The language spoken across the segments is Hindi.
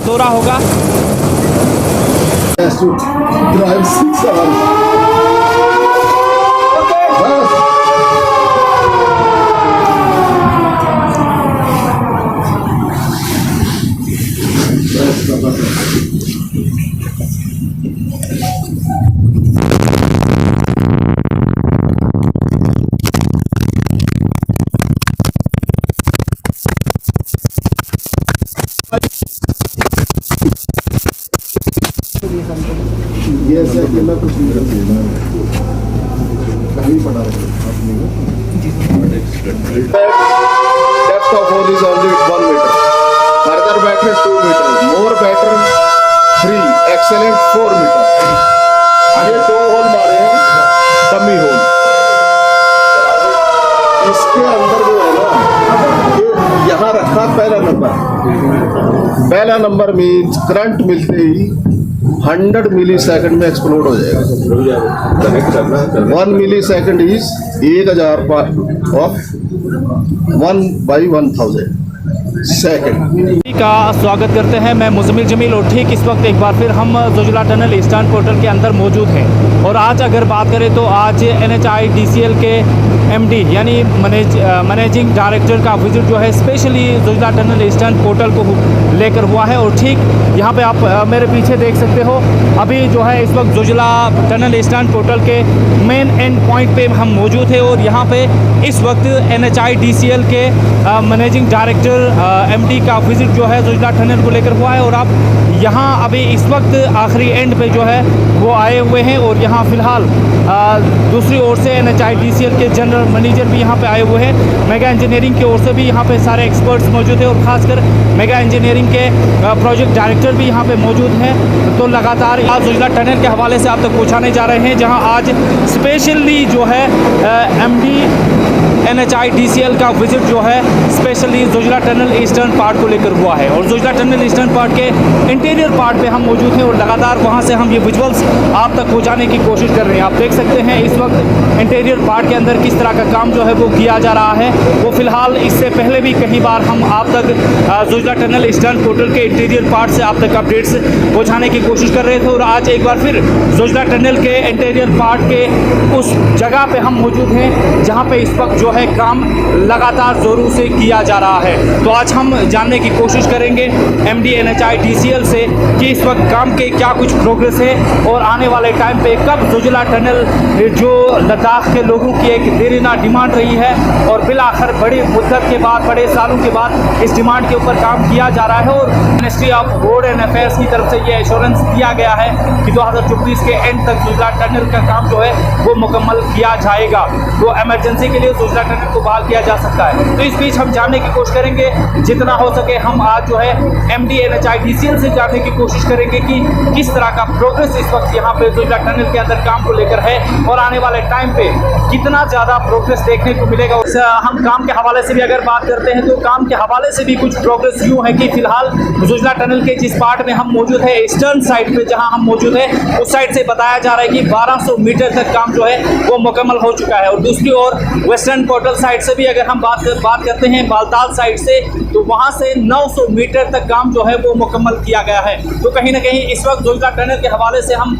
दौरा होगा। ये ऐसा अकेला कुछ नहीं कर देना कहीं पड़ा depth of hole is only 1 metre, further better 2 metre, more better 3, excellent 4 metre. ये 2 होल मारे हैं डमी होल। इसके अंदर जो है ना, ये यहाँ रखा पहला नंबर मीन्स करंट मिलते ही 100 मिली सेकंड में एक्सप्लोड हो जाएगा। 1 मिली सेकंड इज 1000 ऑफ 1/1000 सेकंड। का स्वागत करते हैं, मैं मुजम्मिल जमील और ठीक इस वक्त एक बार फिर हम जोजिला टनल ईस्टर्न पोर्टल के अंदर मौजूद हैं। और आज अगर बात करें तो आज NHIDCL के MD यानी मैनेजिंग डायरेक्टर का विजिट जो है specially Zoji La tunnel eastern portal को लेकर हुआ है। और ठीक यहाँ पे आप मेरे पीछे देख सकते हो, अभी जो है इस वक्त जोजिला टनल ईस्टर्न पोर्टल के मेन एंड पॉइंट पे हम मौजूद हैं। और यहाँ पे इस वक्त NHIDCL के मैनेजिंग डायरेक्टर MD का विजिट जो है जोजिला टनल को लेकर हुआ है। और आप यहाँ अभी इस वक्त आखिरी एंड पे जो है वो आए हुए हैं। और यहाँ फ़िलहाल दूसरी ओर से NHIDCL के जनरल मैनेजर भी यहाँ पे आए हुए हैं। मेगा इंजीनियरिंग की ओर से भी यहाँ पे सारे एक्सपर्ट्स मौजूद हैं और ख़ासकर मेगा इंजीनियरिंग के प्रोजेक्ट डायरेक्टर भी यहाँ पे मौजूद हैं। तो लगातार आज जोजिला टनल के हवाले से आप तक पहुँचाने जा रहे हैं, जहाँ आज स्पेशली जो है MD NHIDCL का विजिट जो है specially Zoji La tunnel eastern part को लेकर हुआ है। और जोजिला टनल ईस्टर्न पार्ट के इंटीरियर पार्ट पे हम मौजूद हैं और लगातार वहां से हम ये विजुअल्स आप तक पहुंचाने की कोशिश कर रहे हैं। आप देख सकते हैं इस वक्त इंटीरियर पार्ट के अंदर किस तरह का काम जो है वो किया जा रहा है। वो फिलहाल इससे पहले भी कई बार हम आप तक जोजिला टनल ईस्टर्न पोर्टल के इंटीरियर पार्ट से आप तक अपडेट्स पहुँचाने की कोशिश कर रहे थे। और आज एक बार फिर जोजिला टनल के इंटीरियर पार्ट के उस जगह पर हम मौजूद हैं जहाँ पर इस वक्त जो है काम लगातार जोरों से किया जा रहा है। तो आज हम जानने की कोशिश करेंगे MD NHIDCL से कि इस वक्त काम के क्या कुछ प्रोग्रेस है और आने वाले टाइम पे कब जोजिला टनल जो लद्दाख के लोगों की एक देरीना डिमांड रही है और फिर आखिर बड़ी मुद्दत के बाद, बड़े सालों के बाद इस डिमांड के ऊपर काम किया जा रहा है। और ministry of road and affairs की तरफ से ये एश्योरेंस दिया गया है कि 2024 के एंड तक जोजिला टनल का काम जो है वो मुकम्मल किया जाएगा। तो इमरजेंसी के लिए जोजिला टनल को बहाल किया जा सकता है। तो इस बीच हम जानने की कोशिश करेंगे, जितना हो सके हम आज जो है MD NHIDCL से जानने की कोशिश करेंगे कि किस तरह का प्रोग्रेस इस वक्त यहाँ पे जोजिला टनल के अंदर काम को लेकर है और आने वाले टाइम पे कितना ज़्यादा प्रोग्रेस देखने को मिलेगा। हम काम के हवाले से भी अगर बात करते हैं तो काम के हवाले से भी कुछ प्रोग्रेस यूँ है कि फिलहाल जोजिला टनल के जिस पार्ट में हम मौजूद है, ईस्टर्न साइड पे जहाँ हम मौजूद है, उस साइड से बताया जा रहा है कि 1200 मीटर तक काम जो है वो मुकम्मल हो चुका है। और दूसरी ओर वेस्टर्न पोर्टल साइड से भी अगर हम बात करते हैं बालताल साइड से, तो वहां से 900 मीटर तक काम जो है वो मुकम्मल किया गया है। तो कहीं ना कहीं इस वक्त जोजिला टनल के हवाले से हम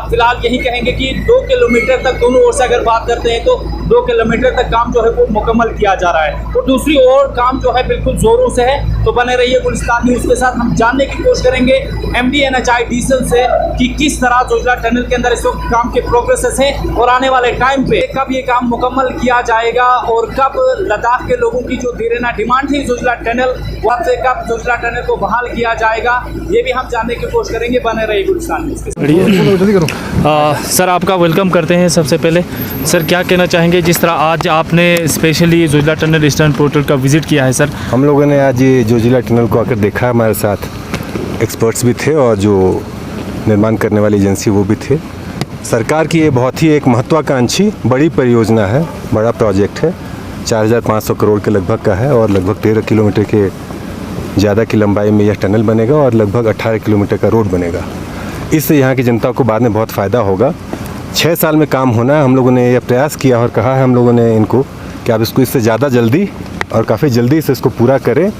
फिलहाल यही कहेंगे कि 2 किलोमीटर तक दोनों ओर से अगर बात करते हैं तो 2 किलोमीटर तक काम जो है वो मुकम्मल किया जा रहा है। और दूसरी ओर काम जो है बिल्कुल जोरों से है। तो बने रहिए गुलिस्तान न्यूज़ के साथ, हम जानने की कोशिश करेंगे MD NHIDCL से कि किस तरह जोजिला टनल के अंदर इस वक्त काम के प्रोग्रेसेस है और आने वाले टाइम पे कब ये काम मुकम्मल किया जाएगा और कब लद्दाख के लोगों की जो देरीना डिमांड थी जोजिला टनल, वहाँ से कब जोजिला टनल को बहाल किया जाएगा, ये भी हम जानने की कोशिश करेंगे। बने रहिए गुलिस्तान न्यूज़ के साथ। सर आपका वेलकम करते हैं। सबसे पहले सर क्या कहना चाहेंगे जिस तरह आज आपने specially Zoji La tunnel eastern portal का विजिट किया है? सर हम लोगों ने आज ये जोजिला टनल को आकर देखा, हमारे साथ एक्सपर्ट्स भी थे और जो निर्माण करने वाली एजेंसी वो भी थे। सरकार की ये बहुत ही एक महत्वाकांक्षी बड़ी परियोजना है, बड़ा प्रोजेक्ट है, 4500 करोड़ के लगभग का है और लगभग 13 किलोमीटर के ज़्यादा की लंबाई में यह टनल बनेगा और लगभग 18 किलोमीटर का रोड बनेगा। इससे यहाँ की जनता को बाद में बहुत फ़ायदा होगा। 6 साल में काम होना है। हम लोगों ने यह प्रयास किया और कहा है हम लोगों ने इनको कि आप इसको इससे ज़्यादा जल्दी और काफ़ी जल्दी से इसको पूरा करें।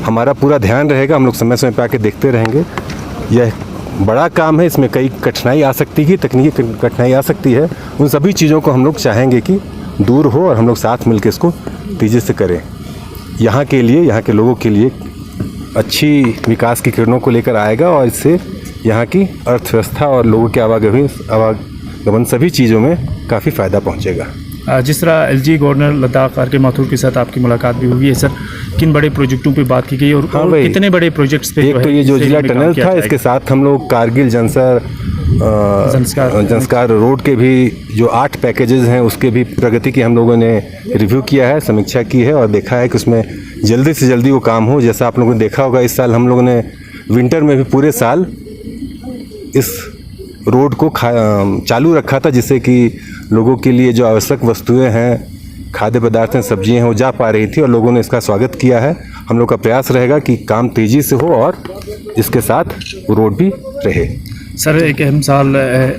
हमारा पूरा ध्यान रहेगा, हम लोग समय समय पर आके देखते रहेंगे। यह बड़ा काम है, इसमें कई कठिनाई आ सकती है, तकनीकी कठिनाई आ सकती है। उन सभी चीज़ों को हम लोग चाहेंगे कि दूर हो और हम लोग साथ मिलकर इसको तेज़ी से करें। यहाँ के लिए, यहाँ के लोगों के लिए अच्छी विकास की किरणों को लेकर आएगा और इससे यहाँ की अर्थव्यवस्था और लोगों के आवागमन सभी चीज़ों में काफ़ी फ़ायदा पहुँचेगा। जिस तरह LG गवर्नर लद्दाख आर के माथुर के साथ आपकी मुलाकात भी हुई है सर, किन बड़े प्रोजेक्ट्स पे बात की गई और, हाँ और भाई, कितने बड़े प्रोजेक्ट्स पे एक तो ये जोजिला टनल था, इसके साथ हम लोग कारगिल जंस्कार रोड के भी जो 8 पैकेजेस हैं उसके भी प्रगति की हम लोगों ने रिव्यू किया है, समीक्षा की है और देखा है कि उसमें जल्दी से जल्दी वो काम हो। जैसा आप लोगों ने देखा होगा, इस साल हम लोगों ने विंटर में भी पूरे साल इस रोड को चालू रखा था, जिससे कि लोगों के लिए जो आवश्यक वस्तुएं हैं, खाद्य पदार्थ हैं, सब्जियां हैं, वो जा पा रही थी और लोगों ने इसका स्वागत किया है। हम लोग का प्रयास रहेगा कि काम तेज़ी से हो और इसके साथ वो रोड भी रहे। सर, एक अहम साल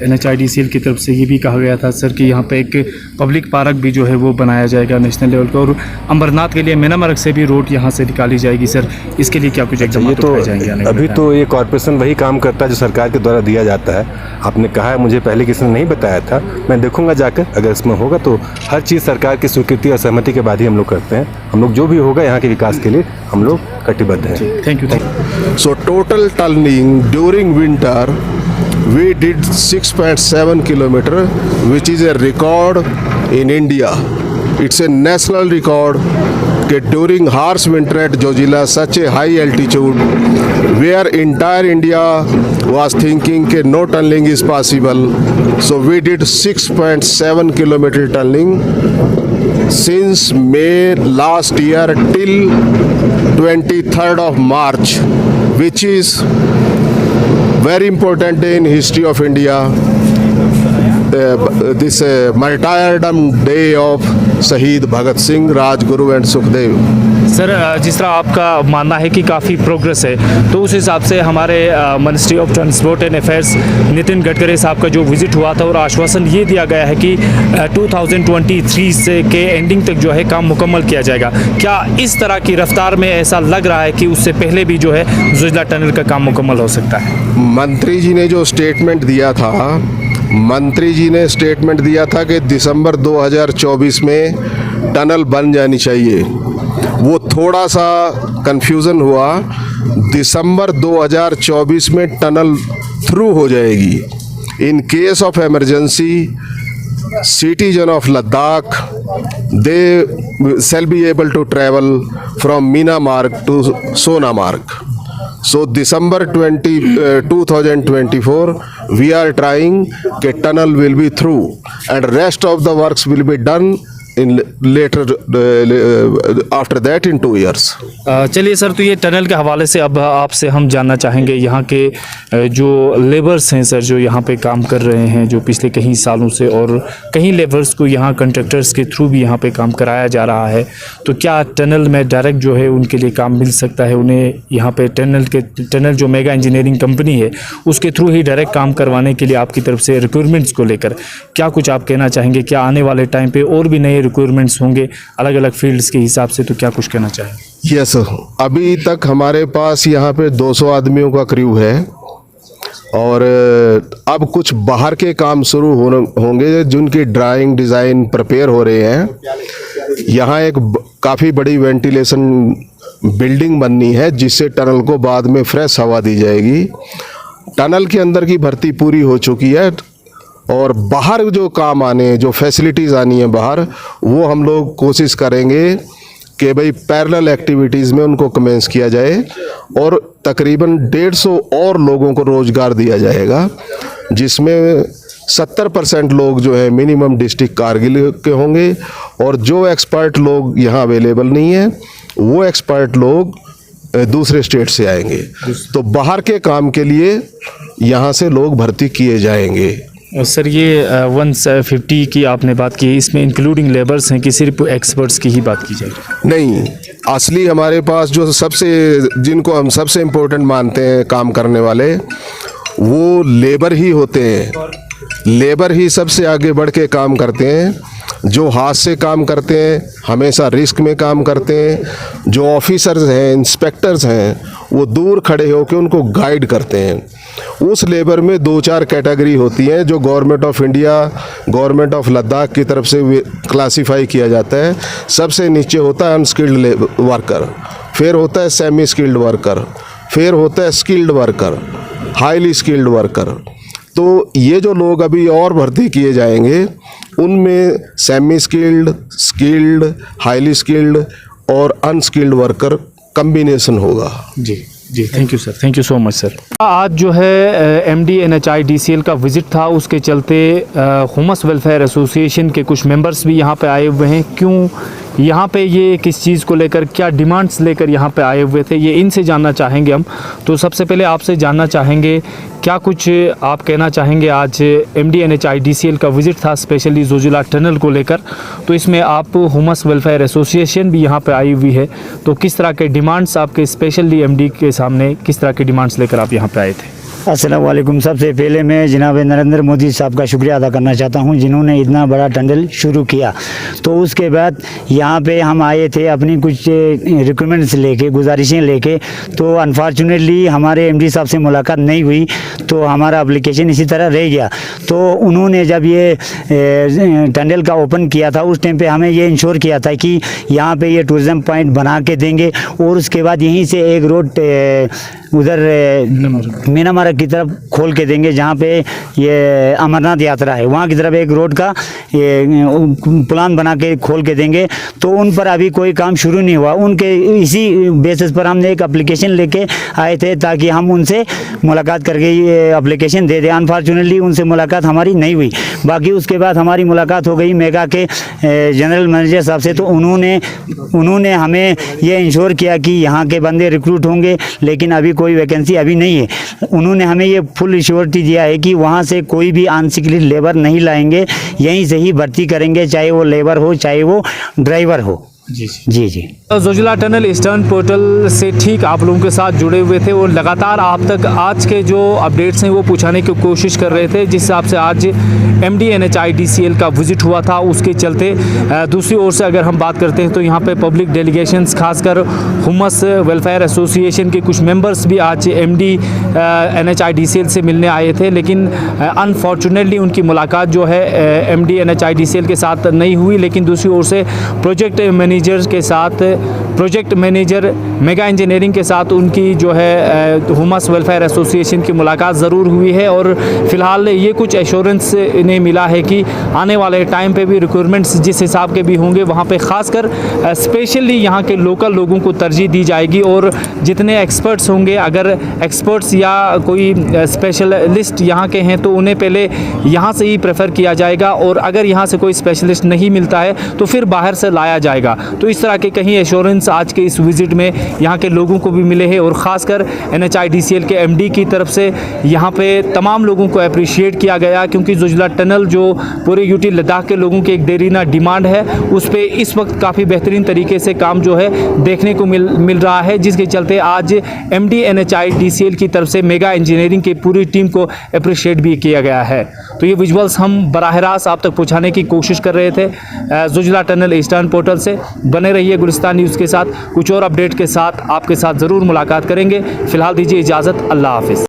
NHIDCL की तरफ से ये भी कहा गया था सर कि यहाँ पे एक पब्लिक पार्क भी जो है वो बनाया जाएगा नेशनल लेवल पर और अमरनाथ के लिए मेनामर्ग से भी रोड यहाँ से निकाली जाएगी। सर, इसके लिए क्या कुछ ये तो अभी तो ये कॉर्पोरेशन वही काम करता है जो सरकार के द्वारा दिया जाता है। आपने कहा है, मुझे पहले किसी ने नहीं बताया था, मैं देखूंगा जाकर, अगर इसमें होगा तो हर चीज़ सरकार की स्वीकृति और सहमति के बाद ही हम लोग करते हैं। हम लोग जो भी होगा यहाँ के विकास के लिए हम लोग कटिबद्ध हैं। Thank you. So total tunneling during winter we did 6.7 kilometer, which is a record in India. It's a national record that during harsh winter at Zojila, such a high altitude, where entire India was thinking that no tunneling is possible. So we did 6.7 kilometer tunneling since May last year till 23rd of March, which is very important day in history of India. This martyrdom day of Shaheed Bhagat Singh, Rajguru and Sukhdev. Sir, जिस तरह आपका मानना है कि काफ़ी प्रोग्रेस है, तो उस हिसाब से हमारे ministry of transport and affairs Nitin Gadkari साहब का जो विज़िट हुआ था और आश्वासन ये दिया गया है कि 2023 से के एंडिंग तक जो है काम मुकम्मल किया जाएगा। क्या इस तरह की रफ्तार में ऐसा लग रहा है कि उससे पहले भी जो है जोजिला टनल का काम मुकम्मल हो सकता है? मंत्री जी ने जो स्टेटमेंट दिया था, मंत्री जी ने स्टेटमेंट दिया था कि दिसंबर 2024 में टनल बन जानी चाहिए। वो थोड़ा सा कंफ्यूजन हुआ। दिसंबर 2024 में टनल थ्रू हो जाएगी। In case of emergency, citizen of Ladakh, they shall be able to travel from Minamarg to Sonamarg. So December 2024 we are trying that tunnel will be through and rest of the works will be done in later after that in 2 years. चलिए सर, तो ये टनल के हवाले से अब आपसे हम जानना चाहेंगे यहाँ के जो लेबर्स हैं सर, जो यहाँ पे काम कर रहे हैं जो पिछले कई सालों से, और कई लेबर्स को यहाँ कंट्रैक्टर्स के थ्रू भी यहाँ पे काम कराया जा रहा है, तो क्या टनल में डायरेक्ट जो है उनके लिए काम मिल सकता है? उन्हें यहाँ पे टनल जो मेगा इंजीनियरिंग कंपनी है उसके थ्रू ही डायरेक्ट काम करवाने के लिए आपकी तरफ से रिक्वायरमेंट्स को लेकर क्या कुछ आप कहना चाहेंगे? क्या आने वाले टाइम पे और भी नए रिक्वायरमेंट्स होंगे अलग अलग फील्ड्स के हिसाब से, तो क्या कुछ कहना चाहेंगे? यस, अभी तक हमारे पास यहाँ पे 200 आदमियों का क्रू है और अब कुछ बाहर के काम शुरू होंगे जिनकी ड्राइंग डिज़ाइन प्रिपेयर हो रहे हैं। यहाँ एक काफ़ी बड़ी वेंटिलेशन बिल्डिंग बननी है जिससे टनल को बाद में फ्रेश हवा दी जाएगी। टनल के अंदर की भर्ती पूरी हो चुकी है और बाहर जो काम आने, जो फैसिलिटीज़ आनी है बाहर, वो हम लोग कोशिश करेंगे कि भाई पैरेलल एक्टिविटीज़ में उनको कमेंस किया जाए और तकरीबन 150 और लोगों को रोज़गार दिया जाएगा, जिसमें 70% लोग जो है मिनिमम डिस्ट्रिक्ट कारगिल के होंगे और जो एक्सपर्ट लोग यहाँ अवेलेबल नहीं है वो एक्सपर्ट लोग दूसरे स्टेट से आएंगे। तो बाहर के काम के लिए यहाँ से लोग भर्ती किए जाएंगे। सर, ये 150 की आपने बात की, इसमें इंक्लूडिंग लेबर्स हैं कि सिर्फ एक्सपर्ट्स की ही बात की जाएगी? नहीं, असली हमारे पास जो जिनको हम सबसे इम्पोर्टेंट मानते हैं काम करने वाले, वो लेबर ही होते हैं। लेबर ही सबसे आगे बढ़ के काम करते हैं। जो हाथ से काम करते हैं हमेशा रिस्क में काम करते हैं। जो ऑफिसर्स हैं, इंस्पेक्टर्स हैं, वो दूर खड़े होकर उनको गाइड करते हैं। उस लेबर में 2-4 कैटेगरी होती हैं जो government of India, government of Ladakh की तरफ से क्लासीफाई किया जाता है। सबसे नीचे होता है अनस्किल्ड वर्कर, फिर होता है सेमी स्किल्ड वर्कर, फिर होता है skilled worker, highly skilled worker. तो ये जो लोग अभी और भर्ती किए जाएंगे उनमें semi skilled, skilled, highly skilled और अनस्किल्ड वर्कर कम्बिनेशन होगा। जी जी, thank you sir, thank you so much sir. आज जो है एमडी NHIDCL का विज़िट था, उसके चलते ह्यूमस वेलफेयर एसोसिएशन के कुछ मेंबर्स भी यहाँ पे आए हुए हैं। क्यों यहाँ पे, ये किस चीज़ को लेकर, क्या डिमांड्स लेकर यहाँ पे आए हुए थे, ये इनसे जानना चाहेंगे हम। तो सबसे पहले आपसे जानना चाहेंगे क्या कुछ आप कहना चाहेंगे। आज एमडी NHIDCL का विज़िट था स्पेशली जोजिला टनल को लेकर, तो इसमें आप ह्यूमस वेलफेयर एसोसिएशन भी यहाँ पे आई हुई है, तो किस तरह के डिमांड्स आपके स्पेशली एमडी के सामने, किस तरह के डिमांड्स लेकर आप यहाँ पे आए थे? अस्सलाम वालेकुम। सबसे पहले मैं जनाब नरेंद्र मोदी साहब का शुक्रिया अदा करना चाहता हूं जिन्होंने इतना बड़ा टनल शुरू किया। तो उसके बाद यहाँ पे हम आए थे अपनी कुछ रिक्वायरमेंट्स लेके, गुजारिशें लेके। तो अनफॉर्चुनेटली हमारे एमडी साहब से मुलाकात नहीं हुई, तो हमारा एप्लीकेशन इसी तरह रह गया। तो उन्होंने जब ये टनल का ओपन किया था उस टाइम पे हमें ये इंश्योर किया था कि यहाँ पे ये टूरिज़म पॉइंट बना के देंगे और उसके बाद यहीं से एक रोड उधर मीनामार्ग की तरफ खोल के देंगे, जहाँ पे ये अमरनाथ यात्रा है वहाँ की तरफ एक रोड का ये प्लान बना के खोल के देंगे। तो उन पर अभी कोई काम शुरू नहीं हुआ। उनके इसी बेसिस पर हमने एक एप्लीकेशन लेके आए थे ताकि हम उनसे मुलाकात करके ये एप्लीकेशन दे दें। अनफॉर्चुनेटली उनसे मुलाकात हमारी नहीं हुई। बाकी उसके बाद हमारी मुलाकात हो गई मेगा के जनरल मैनेजर साहब से। तो उन्होंने हमें ये इंश्योर किया कि यहाँ के बंदे रिक्रूट होंगे, लेकिन अभी कोई वैकेंसी अभी नहीं है। उन्होंने हमें ये फुल श्योरिटी दिया है कि वहाँ से कोई भी अनस्किल्ड लेबर नहीं लाएंगे, यहीं से ही भर्ती करेंगे, चाहे वो लेबर हो चाहे वो ड्राइवर हो। जी जी जी। जोजिला टनल ईस्टर्न पोर्टल से ठीक आप लोगों के साथ जुड़े हुए थे और लगातार आप तक आज के जो अपडेट्स हैं वो पहुंचाने की कोशिश कर रहे थे, जिस हिसाब से आज एमडी NHIDCL का विज़िट हुआ था उसके चलते। दूसरी ओर से अगर हम बात करते हैं तो यहाँ पे पब्लिक डेलीगेशंस, खासकर ह्यूमस वेलफेयर एसोसिएशन के कुछ मेंबर्स भी आज एमडी NHIDCL से मिलने आए थे, लेकिन अनफॉर्चुनेटली उनकी मुलाकात जो है एमडी NHIDCL के साथ नहीं हुई। लेकिन दूसरी ओर से प्रोजेक्ट मैनेजर मेगा इंजीनियरिंग के साथ उनकी जो है ह्यूमस वेलफेयर एसोसिएशन की मुलाकात ज़रूर हुई है और फिलहाल ये कुछ एश्योरेंस इन्हें मिला है कि आने वाले टाइम पे भी रिक्वायरमेंट्स जिस हिसाब के भी होंगे वहाँ पे ख़ासकर स्पेशली यहाँ के लोकल लोगों को तरजीह दी जाएगी और जितने एक्सपर्ट्स होंगे, अगर एक्सपर्ट्स या कोई स्पेशलिस्ट यहाँ के हैं तो उन्हें पहले यहाँ से ही प्रेफर किया जाएगा और अगर यहाँ से कोई स्पेशलिस्ट नहीं मिलता है तो फिर बाहर से लाया जाएगा। तो इस तरह के कहीं एश्योरेंस आज के इस विज़िट में यहाँ के लोगों को भी मिले हैं और ख़ासकर NHIDCL के एमडी की तरफ से यहाँ पे तमाम लोगों को अप्रिशिएट किया गया, क्योंकि जोजिला टनल जो पूरे यूटी लद्दाख के लोगों की एक देरीना डिमांड है, उस पर इस वक्त काफ़ी बेहतरीन तरीके से काम जो है देखने को मिल रहा है, जिसके चलते आज एमडी NHIDCL की तरफ से मेगा इंजीनियरिंग की पूरी टीम को अप्रिशिएट भी किया गया है। तो ये विजुअल्स हम बराह रास्त आप तक पहुँचाने की कोशिश कर रहे थे जोजिला टनल ईस्टर्न पोर्टल से। बने रहिए गुलिस्तान न्यूज़ के साथ, कुछ और अपडेट के साथ आपके साथ ज़रूर मुलाकात करेंगे। फ़िलहाल दीजिए इजाज़त, अल्लाह हाफ़िज़।